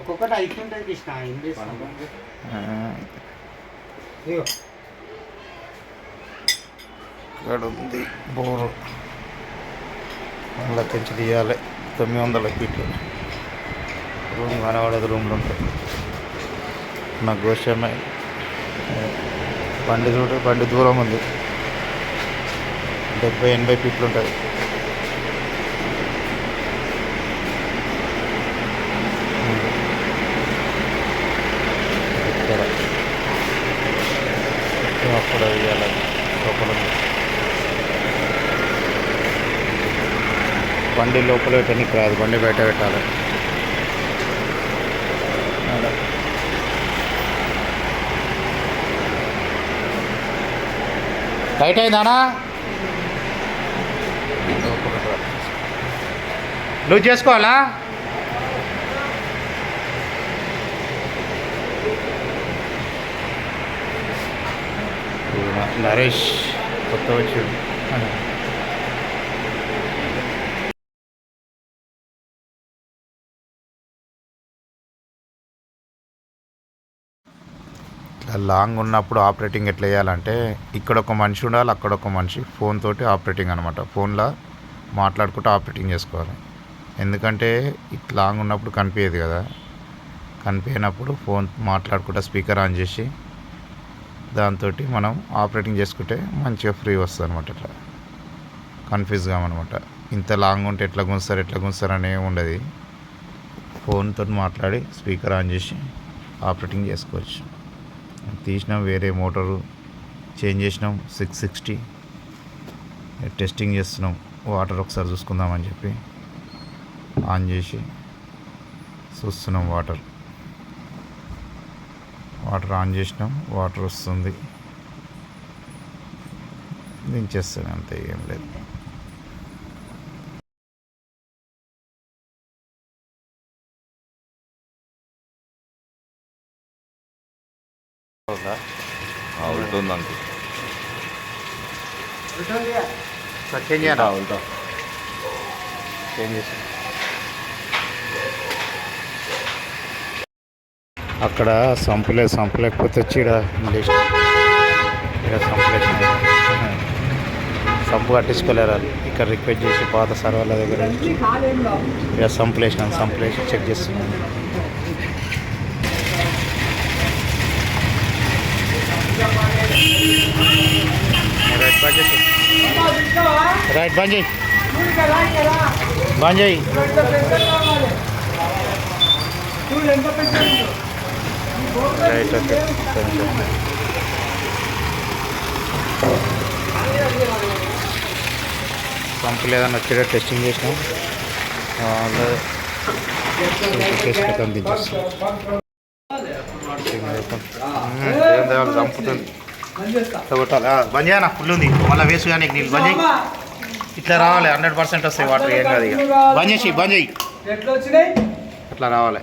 ఒక్కొక్కటి అవుతుంటుంది కృష్ణ. ఏం చేస్తాను ఇక్కడ ఉంది బోరు. మళ్ళీ తెచ్చి తీయాలి. 900 ఫీట్లు రూమ్ కనబడదు. రూమ్లో ఉంటుంది. నాకు గోషమే బండి చూడు. బండి దూరం ఉంది. 70-80 ఫీట్లు ఉంటుంది. ఇక్కడ అప్పుడు వేయాలి. లోపల బండి లోపల పెట్టడానికి రాదు. బండి బయట పెట్టాలి. టైట్ అయిందానా? లూజ్ చేసుకోవాలా? నరేష్ కొత్త వచ్చాడు. ఇట్లా లాంగ్ ఉన్నప్పుడు ఆపరేటింగ్ ఎట్లా వేయాలంటే ఇక్కడ ఒక మనిషి ఉండాలి, అక్కడ ఒక మనిషి. ఫోన్ తోటి ఆపరేటింగ్ అనమాట. ఫోన్లో మాట్లాడుకుంటూ ఆపరేటింగ్ చేసుకోవాలి. ఎందుకంటే ఇట్లా లాంగ్ ఉన్నప్పుడు కనిపించదు కదా. కనిపించినప్పుడు ఫోన్ మాట్లాడుకుంటూ స్పీకర్ ఆన్ చేసి దాంతో మనం ఆపరేటింగ్ చేసుకుంటే మంచిగా ఫ్రీ వస్తుంది అనమాట. ఇట్లా కన్ఫ్యూజ్ కామనమాట. ఇంత లాంగ్ ఉంటే ఎట్లా గుంజుస్తారు అనే ఉండదు. ఫోన్తో మాట్లాడి స్పీకర్ ఆన్ చేసి ఆపరేటింగ్ చేసుకోవచ్చు. తీసినాం. వేరే మోటారు చేంజ్ చేసినాం. 660 టెస్టింగ్ చేస్తున్నాం. వాటర్ ఒకసారి చూసుకుందామని చెప్పి ఆన్ చేసి చూస్తున్నాం. వాటర్ ఆన్ చేసినాం. వాటర్ వస్తుంది. దించేస్తాను అంతే, ఏం లేదు. ఉంటుంది అంతే. చేంజ్ చేయాలా? చేంజ్ చేసి అక్కడ సంపలేకపోతే వచ్చి ఇక్కడ సంపు కట్టించుకోలేరు. ఇక్కడ రిక్వెస్ట్ చేసి పాత సర్వర్ల దగ్గర ఇక్కడ సంపలేసి చెక్ చేస్తున్నాను. రైట్ బంద్ చేయి. Right okay. పంపు లేదని వచ్చేటట్టు టెస్టింగ్ చేసినాం. చంపుతుంది. కొట్టాలి. బంద్ చేయనా? ఫుల్ ఉంది. మళ్ళీ వేసు కానీ నీళ్ళు బంద్ చేయి. ఇట్లా రావాలి. 100% వస్తాయి వాటర్. ఏం కాదు. ఇక బంద్ చేయి. అట్లా రావాలి.